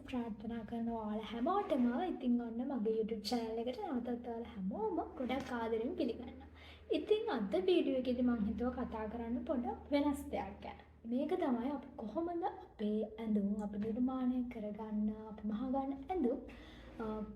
ප්‍රාර්ථනා කරනවා ඔයාලා හැමෝටම. ඉතින් ඔන්න මගේ YouTube channel එකට නැවතත් ඔයාලා හැමෝම ගොඩක් ආදරෙන් පිළිගන්නවා. ඉතින් අද වීඩියෝ එකේදී මම හිතුවා කතා කරන්න පොඩ්ඩක් වෙනස් දෙයක් ගැන. මේක තමයි අපි කොහොමද අපේ ඇඳුම් අපි නිර්මාණය කරගන්න අපි මහගන්න ඇඳුම්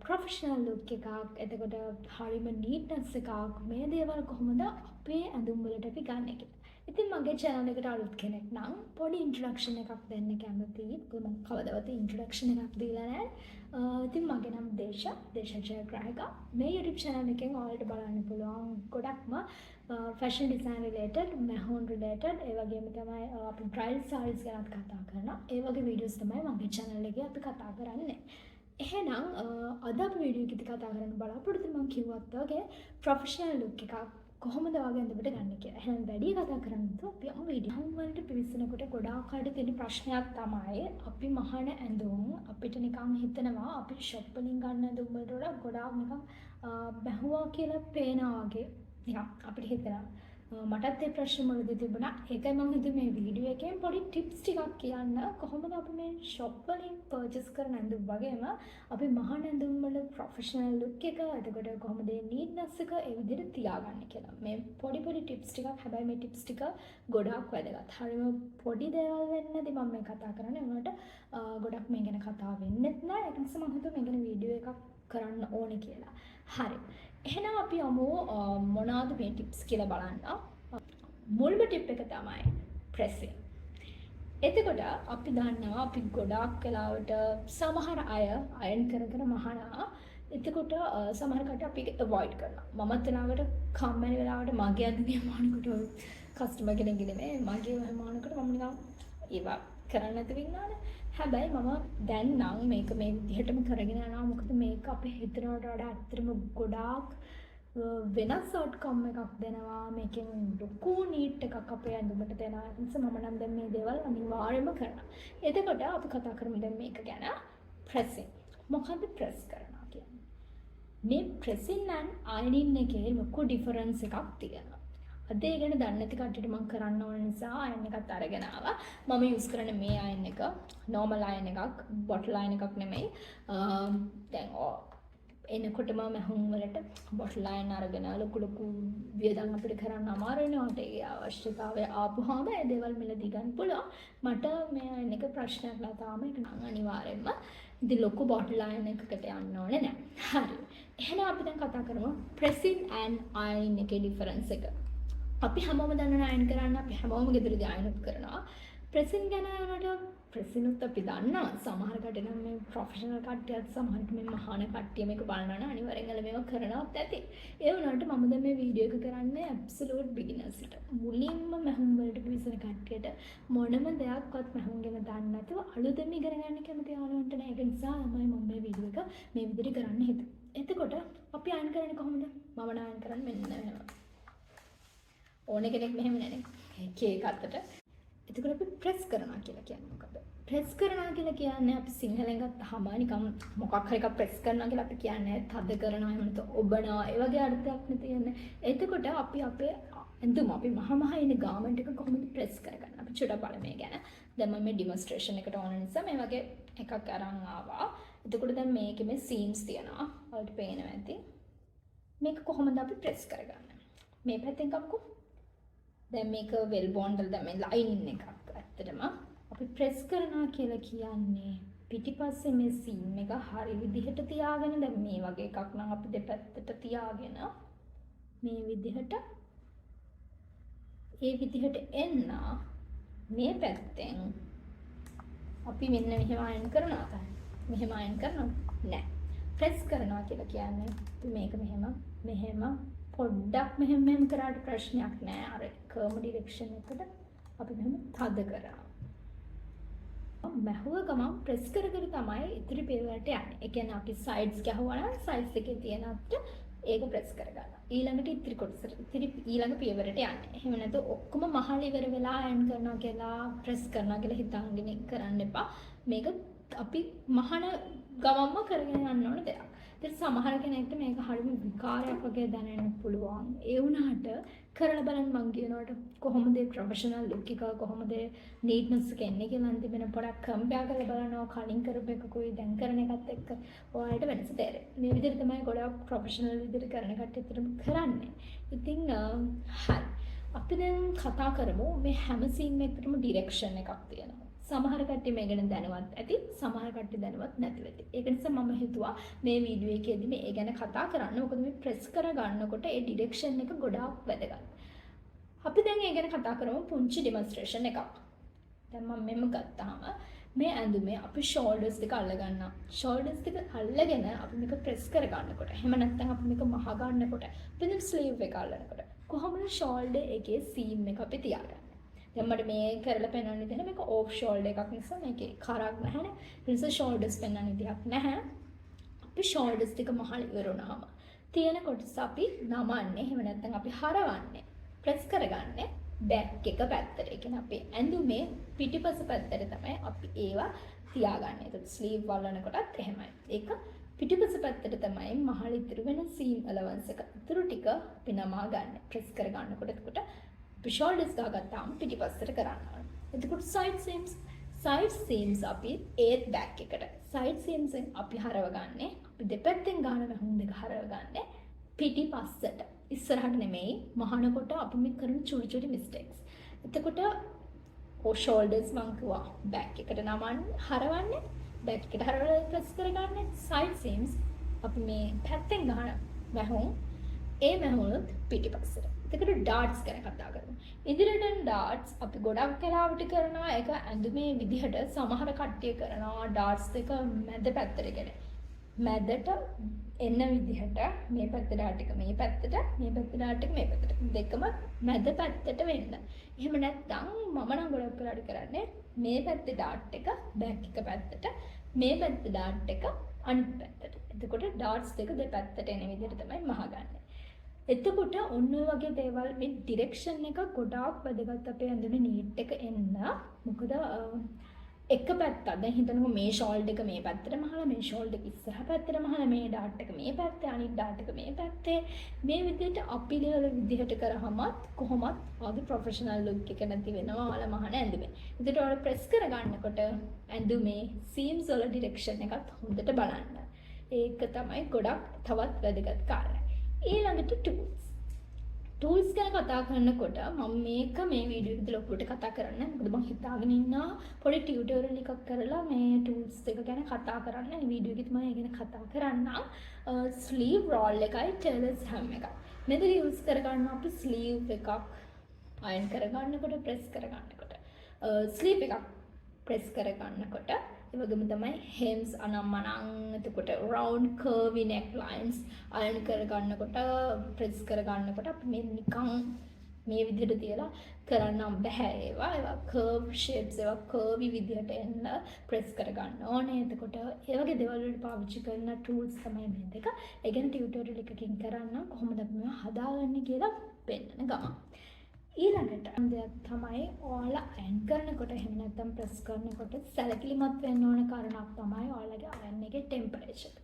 ප්‍රොෆෙෂනල් ලුක් එකක් එතකොට හරිම නීට්නස් එකක් මේ දේවල් කොහොමද අපේ ඇඳුම් වලට අපි ගන්න කියලා. ඉතින් මගේ channel එකට අලුත් කෙනෙක් නම් පොඩි introduction එකක් දෙන්න කැමතියි. මම කවදාවත් introduction එකක් දීලා නැහැ. ඉතින් මගේ නම දේශා ජයග්‍රාහක. මේ YouTube channel එකෙන් ඔයාලට බලන්න පුළුවන් ගොඩක්ම fashion design related, මැහුම් related, ඒ වගේම තමයි අපි bridal sarees ගැන කතා කරනවා. ඒ වගේ videos තමයි මගේ channel එකේ අපි කතා කරන්නේ. එහෙනම් අද අපි වීඩියෝ එකේදී කතා කරන්න බලාපොරොත්තු මම කිව්වත් වගේ ප්‍රොෆෙෂනල් ලුක් එකක් කොහොමද වගේ අඳපට ගන්න කියලා. එහෙනම් වැඩි කතා කරන්නේ අපි යමු වීඩියෝ වලට පිවිසෙනකොට ගොඩාක් අයට තියෙන ප්‍රශ්නයක් තමයි අපි මහන ඇඳුම් අපිට නිකන් හිතනවා අපි ෂොප් වලින් ගන්න ඇඳුම් වලට වඩා ගොඩාක් නිකන් බැහුවා කියලා පේනවා වගේ නිකන් අපිට හිතෙනවා. මටත් ඒ ප්‍රශ්න වලදී තිබුණා. ඒකයි මම හිතුවේ මේ වීඩියෝ එකෙන් පොඩි ටිප්ස් ටිකක් කියන්න කොහොමද අපි මේ ෂොප් වලින් පර්චේස් කරන ඇඳුම් වගේම අපි මහන ඇඳුම් වල ප්‍රොෆෙෂනල් ලුක් එක එතකොට කොහොමද ඒ නීට්නස් එක ඒ විදිහට තියාගන්නේ කියලා. මේ පොඩි ටිප්ස් ටිකක් හැබැයි මේ ටිප්ස් ටික ගොඩාක් වැදගත්. හරිම පොඩි දේවල් වෙන්නදී මම මේ කතා කරන්නේ. උනට ගොඩක් මේ ගැන කතා වෙන්නෙත් නෑ. ඒක නිසා මම හිතුවා මේ ගැන වීඩියෝ එකක් කරන්න ඕනේ කියලා. හරි. එහෙනම් අපි යමු මොනවාද මේ ටිප්ස් කියලා බලන්න. මුල්ම ටිප් එක තමයි ප්‍රෙසින්. එතකොට අපි දන්නවා අපි ගොඩාක් වෙලාවට සමහර අය අයන් කර මහනවා. එතකොට සමහර කට අපි අවොයිඩ් කරනවා. මමත් වෙලාවට කම්මැලි වෙලාවට මගේ අඳුනේ මානකට කස්ටමර් කෙනෙක් නෙමෙයි මගේ මානකට මම නිකන් ඒවා කරන්න නැතුව ඉන්නානේ. හැබැයි මම දැන් නම් මේක මේ විදිහටම කරගෙන යනවා. මොකද මේක අපි හිතනවට වඩා ඇත්තටම ගොඩාක් වෙනස් outcome එකක් දෙනවා. මේකෙන් ලොකු නීට් එකක් අපේ ඇඳුමට දෙනවා. ඒ නිසා මම නම් දැන් මේ දේවල් අනිවාර්යයෙන්ම කරනවා. එතකොට අපි කතා කරමු දැන් මේක ගැන. ප්‍රෙසින්. මොකද්ද ප්‍රෙස් කරනවා කියන්නේ? මේ ප්‍රෙසින් and ironing එකේ ලොකු ඩිෆරන්ස් එකක් තියෙනවා. අද ඒ ගැන දන්නේ නැති කට්ටියට මම කරන්න ඕන නිසා අයන් එකත් අරගෙන ආවා. මම යූස් කරන්නේ මේ අයන් එක. normal අයන් එකක්, bottle අයන් එකක් නෙමෙයි. දැන් එනකොටම මහුම් වලට බොටල් අයන් අරගෙන ලොකු වියදම් අපිට කරන්න අමාරු වෙනවට ඒ අවශ්‍යතාවය ආපුවාම ඒ දේවල් මිලදී ගන්න පුළුවන්. මට මේ අයන් එක ප්‍රශ්නයක් නෑ තාම. ඒක නම් අනිවාර්යෙන්ම ඉතින් ලොකු බොටල් අයන් එකකට යන්න ඕනේ නෑ. හරි. එහෙනම් අපි දැන් කතා කරමු pressing and ironing එකේ difference එක. අපි හැමෝම දන්නවා අයන් කරන්න. අපි හැමෝම ගෙදරදී අයන් කරනවා. ප්‍රෙසින් ගැන යනකොට ප්‍රෙසිනුත් අපි දන්නවා. සමහර කට්ටිය නම් මේ ප්‍රොෆෙෂනල් කට්ටියත් සමහරට මේ මහාන කට්ටිය මේක බලනවා නම් අනිවාර්යෙන් ගල මේක කරනවත් ඇති. ඒ වුණාට මම දැන් මේ වීඩියෝ එක කරන්නේ ඇබ්සලියුට් බිග්ිනර්ස්ට. මුලින්ම මහුම් වලට පිවිසෙන කට්ටියට මොනම දෙයක්වත් මහුම් ගැන දන්නේ නැතුව අලුතෙන් ඉගෙන ගන්න කැමති යාළුවන්ට නෑ. ඒක නිසා තමයි මම මේ වීඩියෝ එක මේ විදිහට කරන්න හිතුවේ. එතකොට අපි අයන් කරන්නේ කොහොමද? මම අයන් කරන්නේ මෙන්න මෙහෙම. ඕන කෙනෙක් මෙහෙම නෑනේ. කේක් අතට. එතකොට අපි ප්‍රෙස් කරනවා කියලා කියන්නේ මොකද? ප්‍රෙස් කරනවා කියලා කියන්නේ අපි සිංහලෙන් ගත්තාම නිකම් මොකක් හරි එකක් ප්‍රෙස් කරනවා කියලා අපි කියන්නේ තද කරනවා එහෙම නැත්නම් ඔබනවා ඒ වගේ අර්ථයක් නේ තියෙන්නේ. එතකොට අපි අපේ ඇඳුම අපි මහා ඉන්න ගාමන්ට් එක කොහොමද ප්‍රෙස් කරගන්නේ? අපි චුට්ටක් බලමු මේ ගැන. දැන් මම මේ ඩෙමොන්ස්ට්‍රේෂන් එකට ඕන නිසා මේ වගේ එකක් අරන් ආවා. එතකොට දැන් මේකේ මේ සීම්ස් තියෙනවා. ඔයාලට පේනවා ඇති. මේක කොහොමද අපි ප්‍රෙස් කරගන්නේ? මේ පැත්තෙන් කපුකෝ. දැන් මේක වෙල් බොන්ඩ් වල දැන් මේ ලයිනින් එකක් ඇත්තටම අපි ප්‍රෙස් කරනවා කියලා කියන්නේ පිටිපස්සේ මේ සීම් එක හරි විදිහට තියාගෙන දැන් මේ වගේ එකක් නම් අපි දෙපැත්තට තියාගෙන මේ විදිහට ඒ විදිහට එන්න මේ පැත්තෙන් අපි මෙන්න මෙහෙම අයන් කරනවා තමයි. මෙහෙම අයන් කරනවා නෑ. ප්‍රෙස් කරනවා කියලා කියන්නේ අපි මේක මෙහෙම පොඩ්ඩක් මෙහෙම කරාට ප්‍රශ්නයක් නෑ. අර කර්ම ඩිරෙක්ෂන් එකට අපි මෙහෙම තද කරා. මහුව ගමන් ප්‍රෙස් කර තමයි ඉතිරි පියවරට යන්නේ. ඒ කියන්නේ අපි සයිඩ්ස් ගහුවා නම් සයිඩ්ස් එකේ තියෙනත් ඒක ප්‍රෙස් කරගන්නවා. ඊළඟට ඉතිරි කොටසට ඊළඟ පියවරට යන්නේ. එහෙම නැත්නම් ඔක්කොම මහල ඉවර වෙලා අයන් කරනවා කියලා ප්‍රෙස් කරනවා කියලා හිතාගෙන කරන්න එපා. මේක අපි මහන ගමන්ම කරගෙන යන්න ඕන දෙයක්. ඉතින් සමහර කෙනෙක්ට මේක හරිම විකාරයක් වගේ දැනෙන්න පුළුවන්. ඒ වුණාට කරලා බලන්න මං කියනකොට කොහොමද ප්‍රොෆෙෂනල් ලුක් එක කොහොමද නීට්නස් එක එන්නේ කියලා නම් තිබෙන පොඩක් කම්පෙයාර් කරලා බලනවා කලින් කරපු එකකුයි දැන් කරන එකත් එක්ක ඔයාලට වෙනස තේරෙයි. මේ විදිහට තමයි ගොඩක් ප්‍රොෆෙෂනල් විදිහට කරන කට්ටියතරම කරන්නේ. ඉතින් හරි. අපි දැන් කතා කරමු මේ හැම සීන් එකකටම ඩිරෙක්ෂන් එකක් තියෙනවා. සමහර කට්ටිය මේ ගැන දැනවත් ඇති, සමහර කට්ටිය දැනවත් නැතුව ඇති. ඒක නිසා මම හිතුවා මේ වීඩියෝ එකේදී මේ ගැන කතා කරන්න. මොකද මේ ප්‍රෙස් කර ගන්නකොට ඒ ඩිරෙක්ෂන් එක ගොඩාක් වැදගත්. අපි දැන් ඒ ගැන කතා කරමු පුංචි ඩෙමොන්ස්ට්‍රේෂන් එකක්. දැන් මම මෙම ගත්තාම මේ ඇඳුමේ අපි ෂෝල්ඩර්ස් දෙක අල්ල ගන්නවා. ෂෝල්ඩර්ස් දෙක අල්ලගෙන අපි මේක ප්‍රෙස් කර ගන්නකොට, එහෙම නැත්නම් අපි මේක මහ ගන්නකොට, අපි දැන් ස්ලීව් එක අල්ලනකොට කොහොමද ෂෝල්ඩර් එකේ සීම් එක අපි තියාගන්නේ? දැන් මට මේ කරලා පෙන්වන්න දෙන්න මේක ඕෆ් ෂෝල්ඩර් එකක් නිසා මේකේ කරක් නැහැනේ. ඒ නිසා ෂෝල්ඩර්ස් පෙන්වන්න විදියක් නැහැ. අපි ෂෝල්ඩර්ස් දෙක මහල ඉවර වුණාම තියෙන කොටස අපි නමන්නේ, එහෙම නැත්නම් අපි හරවන්නේ, ප්‍රෙස් කරගන්නේ බෑක් එක පැත්තට. ඒ කියන්නේ අපේ ඇඳුමේ පිටිපස පැත්තට තමයි අපි ඒවා තියාගන්නේ. ඒක ස්ලීව් වලනකොටත් එහෙමයි. ඒක පිටිපස පැත්තට තමයි මහල ඉතුරු වෙන සීම් අලවන්ස් එක ඉතුරු ටික අපි නමා ගන්න. ප්‍රෙස් කර ගන්නකොට එතකොට අපි ෂෝල්ඩර්ස් ගාගත්තාම පිටිපස්සට කරන්න ඕනේ. එතකොට සයිඩ් සීම්ස් අපි ඒත් බෑක් එකට. සයිඩ් සීම්ස් අපි හරවගන්නේ, අපි දෙපැත්තෙන් ගන්න වැහුම් දෙක හරවගන්නේ පිටිපස්සට. ඉස්සරහට නෙමෙයි, මහනකොට අපි මේ කරන චුටි චුටි මිස්ටේක්ස්. එතකොට ෂෝල්ඩර්ස් මං කිව්වා බෑක් එකට නමන්නේ, හරවන්නේ, බෑක් එකට හරවලා ප්‍රෙස් කරගන්නේ. සයිඩ් සීම්ස් අපි මේ පැත්තෙන් ගන්න වැහුම්, ඒ වැහුණුත් පිටිපස්සට. එතකොට ඩාට්ස් ගැන කතා කරමු. ඉදිරියට ඩාට්ස් අපි ගොඩක් වෙලාවට කරනවා. ඒක ඇඳුමේ විදිහට සමහර කට්ටිය කරනවා ඩාට්ස් දෙක මැද පැත්තට ගෙන. මැදට එන්න විදිහට මේ පැත්ත ඩාට් එක මේ පැත්තට, මේ පැත්ත ඩාට් එක මේ පැත්තට. දෙකම මැද පැත්තට වෙන්න. එහෙම නැත්නම් මම නම් ගොඩක් වෙලාවට කරන්නේ මේ පැත්තේ ඩාට් එක බෑක් එක පැත්තට, මේ පැත්තේ ඩාට් එක අනිත් පැත්තට. එතකොට ඩාට්ස් දෙක දෙපැත්තට එන විදිහට තමයි මහගන්නේ. එතකොට ඔන්න ඔය වගේ දේවල් මේ ඩිරෙක්ෂන් එක ගොඩාක් වැදගත් අපේ ඇඳුමේ නීට් එක එන්න. මොකද එක පැත්තක් දැන් හිතන්නකෝ මේ ෂෝල්ඩර් එක මේ පැත්තට මහලා, මේ ෂෝල්ඩර් එක ඉස්සරහ පැත්තට මහලා, මේ ඩාට් එක මේ පැත්තේ, අනිත් ඩාට් එක මේ පැත්තේ. මේ විදිහට අපි ලෙවල් විදිහට කරාමත් කොහොමත් ආගේ ප්‍රොෆෙෂනල් ලුක් එක නැති වෙනවා ඔයාලා මහන ඇඳුමේ. ඒකට ඔයාලා ප්‍රෙස් කර ගන්නකොට ඇඳුමේ සීම්ස් වල ඩිරෙක්ෂන් එකත් හොඳට බලන්න. ඒක තමයි ගොඩක් තවත් වැදගත් කාරණා. ඊළඟට ටූල්ස් ගැන කතා කරනකොට මම මේක මේ වීඩියෝ එකේදී ලොකුට කතා කරන්න. මොකද මම හිතාගෙන ඉන්නවා පොඩි ටියුටෝරියල් එකක් කරලා මේ ටූල්ස් දෙක ගැන කතා කරන්න. මේ වීඩියෝ එකේදී මම ඒ ගැන කතා කරන්නම්. ස්ලීව් රෝල් එකයි ටෙලර්ස් හැම් එකයි. මෙතන යූස් කරගන්න අපි ස්ලීව් එකක් අයන් කරගන්නකොට ප්‍රෙස් කරගන්නකොට ස්ලීව් එකක් ප්‍රෙස් කරගන්නකොට ඒ වගේම තමයි හෙම්ස් අනම්මනං, එතකොට රවුන්ඩ් කර්වි නෙක් ලයින්ස් අයන් කරගන්නකොට ප්‍රෙස් කරගන්නකොට අපි මේ නිකන් මේ විදිහට තියලා කරන්න බෑ. ඒවා කර්ව් ෂේප්ස් ඒවා කර්වි විදිහට එන්න ප්‍රෙස් කරගන්න ඕනේ. එතකොට ඒ වගේ දේවල් වලට පාවිච්චි කරන ටූල්ස් තමයි මේ දෙක. ඒ ගැන ටියුටෝරියල් එකකින් කරන්න කොහොමද අපි මේවා හදාගන්නේ කියලා පෙන්නන ගමන්. ඊළඟට දෙයක් තමයි ඔයාලා අයන් කරනකොට එහෙම නැත්නම් ප්‍රෙස් කරනකොට සැලකිලිමත් වෙන්න ඕන කාරණාවක් තමයි ඔයාලගේ අයන් එකේ ටෙම්පරේචර්.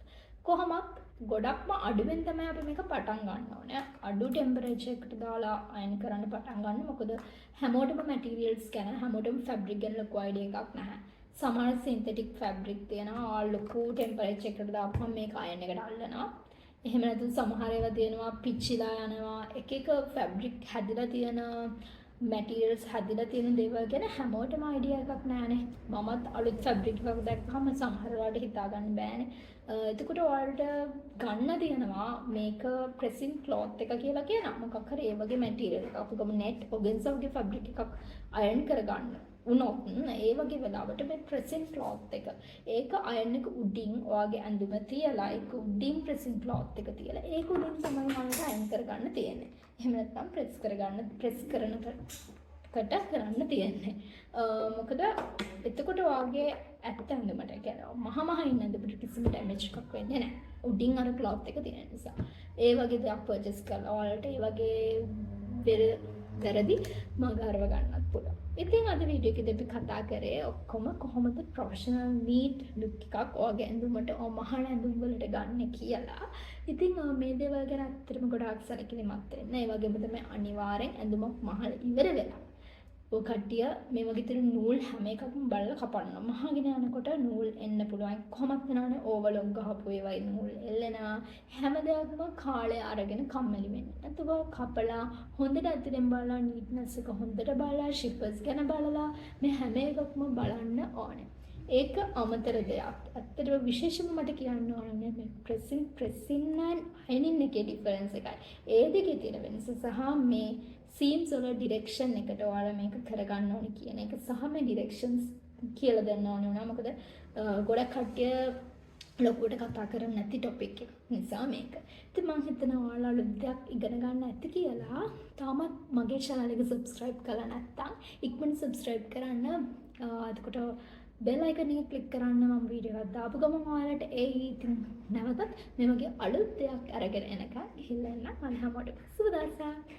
කොහොමත් ගොඩක්ම අඩුවෙන් තමයි අපි මේක පටන් ගන්න ඕනේ. අඩු ටෙම්පරේචර් එකට දාලා අයන් කරන්න පටන් ගන්න. මොකද හැමෝටම මැටීරියල්ස් ගැන හැමෝටම ෆැබ්‍රික් ගැන ලොකු අයිඩියා එකක් නැහැ. සමහර සින්තටික් ෆැබ්‍රික් තියෙනවා ලොකු ටෙම්පරේචර් එකට දාපුවම මේක අයන් එකට අල්ලනවා. එහෙම නැත්නම් සමහර ඒවා තියෙනවා පිච්චිලා යනවා. එක එක ෆැබ්‍රික් හැදිලා තියෙන මැටීරියල්ස් හැදිලා තියෙන දේවල් ගැන හැමෝටම අයිඩියා එකක් නැහැනේ. මමත් අලුත් ෆැබ්‍රික් එකක් දැක්කම සමහර වෙලාවට හිතා ගන්න බෑනේ. එතකොට ඔයාලට ගන්න තියෙනවා මේක ප්‍රෙසින් ක්ලොත් එක කියලා කියනවා. මොකක් හරි ඒ වගේ මැටීරියල් එකක් අපි ගමු net organza වගේ ෆැබ්‍රික් එකක් අයන් කරගන්න උනොත් ඒ වගේ වෙලාවට මේ ප්‍රෙසින් ක්ලොත් එක ඒක අයන් එක උඩින් ඔයාගේ ඇඳුම තියලා ඒක උඩින් ප්‍රෙසින් ක්ලොත් එක තියලා ඒක උඩින් තමයි ඔයාලට අයන් කරගන්න තියෙන්නේ. එහෙම නැත්නම් ප්‍රෙස් කරන්න තියෙන්නේ. මොකද එතකොට ඔයාගේ ඇත්ත ඇඳුමට කියන්නේ මහා ඉන්න ඇඳුමට කිසිම ඩැමේජ් එකක් වෙන්නේ නැහැ. උඩින් අර ක්ලොත් එක තියෙන නිසා. ඒ වගේ දෙයක් පර්චේස් කරලා ඔයාලට ඒ වගේ වැරදි මග හරව ගන්නත් පුළුවන්. ඉතින් අද වීඩියෝ එකේදී අපි කතා කරේ ඔක්කොම කොහොමද ප්‍රොෆෙෂනල් නීට් ලුක් එකක් ඔයගේ ඇඳුමට මහල ඇඳුම් වලට ගන්න කියලා. ඉතින් මේ දේවල් ගැන අත්‍තරම ගොඩාක් සැලකිලිමත් වෙන්න. ඒ වගේම තමයි අනිවාර්යෙන් ඇඳුමක් මහල ඉවර වෙලා ඔය කට්ටිය මේ වගේ තියෙන නූල් හැම එකක්ම බලලා කපන්න. මහගෙන යනකොට නූල් එන්න පුළුවන්. කොහොමත් වෙනවනේ ඕවලොග් ගහපු ඒවයි නූල් එල්ලෙනවා. හැම දෙයක්ම කාලය අරගෙන කම්මැලි වෙන්නේ. එතකොට කපලා හොඳට ඇතුලෙන් බලලා නීට්නස් එක හොඳට බලලා ෂිපර්ස් ගැන බලලා මේ හැම එකක්ම බලන්න ඕනේ. ඒක අමතර දෙයක්. ඇත්තටම විශේෂම මට කියන්න ඕනේ මේ ප්‍රෙසින් and අයනින් එකේ ඩිෆරන්ස් එකයි. ඒ දෙකේ තියෙන වෙනස සහ මේ සීම්ස් වල ඩිරෙක්ෂන් එකට ඔයාලා මේක කරගන්න ඕනේ කියන එක සහ මේ ඩිරෙක්ෂන්ස් කියලා දෙන්න ඕනේ වුණා. මොකද ගොඩක් කට්ටිය ලොකුවට කතා කරන්නේ නැති ටොපික් එක නිසා මේක. ඉතින් මම හිතනවා ඔයාලා අලුත් දෙයක් ඉගෙන ගන්න ඇති කියලා. තාමත් මගේ channel එක subscribe කරලා නැත්නම් ඉක්මනට subscribe කරන්න. එතකොට bell icon එක click කරන්න මම වීඩියෝ එකක් දාපු ගමන් ඔයාලට ඉතින් නැවතත් මේ වගේ අලුත් දෙයක් අරගෙන එනකන් ගිහිල්ලා එන්න මම හැමෝටම සුබ දවසක්.